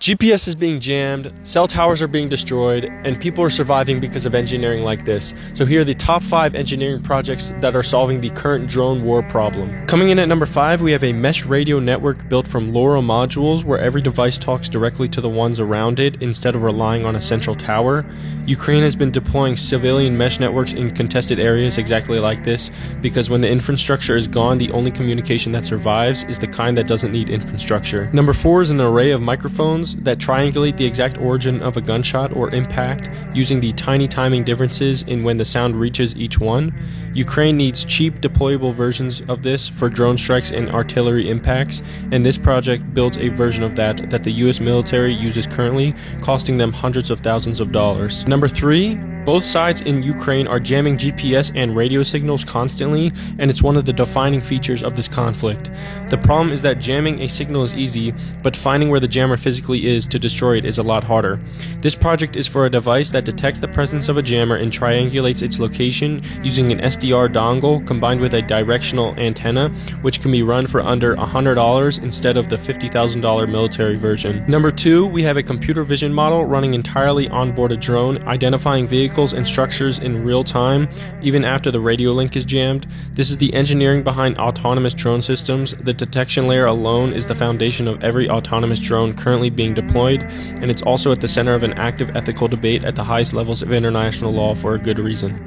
GPS is being jammed, cell towers are being destroyed, and people are surviving because of engineering like this. So here are the top 5 engineering projects that are solving the current drone war problem. Coming in at number 5, we have a mesh radio network built from LoRa modules where every device talks directly to the ones around it instead of relying on a central tower. Ukraine has been deploying civilian mesh networks in contested areas exactly like this because when the infrastructure is gone, the only communication that survives is the kind that doesn't need infrastructure. Number 4 is an array of microphones that triangulate the exact origin of a gunshot or impact using the tiny timing differences in when the sound reaches each one. Ukraine needs cheap deployable versions of this for drone strikes and artillery impacts, and this project builds a version of that the US military uses currently, costing them hundreds of thousands of dollars. Number 3, both sides in Ukraine are jamming GPS and radio signals constantly, and it's one of the defining features of this conflict. The problem is that jamming a signal is easy, but finding where the jammer physically is to destroy it is a lot harder. This project is for a device that detects the presence of a jammer and triangulates its location using an SDR dongle combined with a directional antenna, which can be run for under $100 instead of the $50,000 military version. Number 2, we have a computer vision model running entirely on board a drone, identifying vehicles and structures in real time, even after the radio link is jammed. This is the engineering behind autonomous drone systems. The detection layer alone is the foundation of every autonomous drone currently being deployed, and it's also at the center of an active ethical debate at the highest levels of international law for a good reason.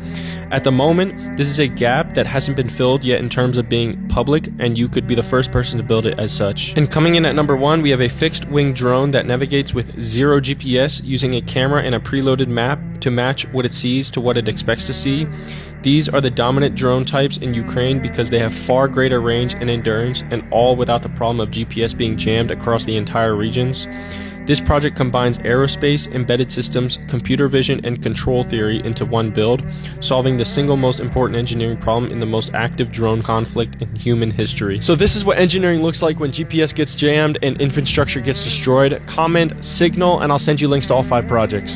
At the moment, this is a gap that hasn't been filled yet in terms of being public, and you could be the first person to build it as such. And coming in at number 1, we have a fixed-wing drone that navigates with 0 GPS using a camera and a preloaded map to match what it sees to what it expects to see. These are the dominant drone types in Ukraine because they have far greater range and endurance, and all without the problem of GPS being jammed across the entire regions. This project combines aerospace, embedded systems, computer vision, and control theory into one build, solving the single most important engineering problem in the most active drone conflict in human history. So this is what engineering looks like when GPS gets jammed and infrastructure gets destroyed. Comment signal and I'll send you links to all 5 projects.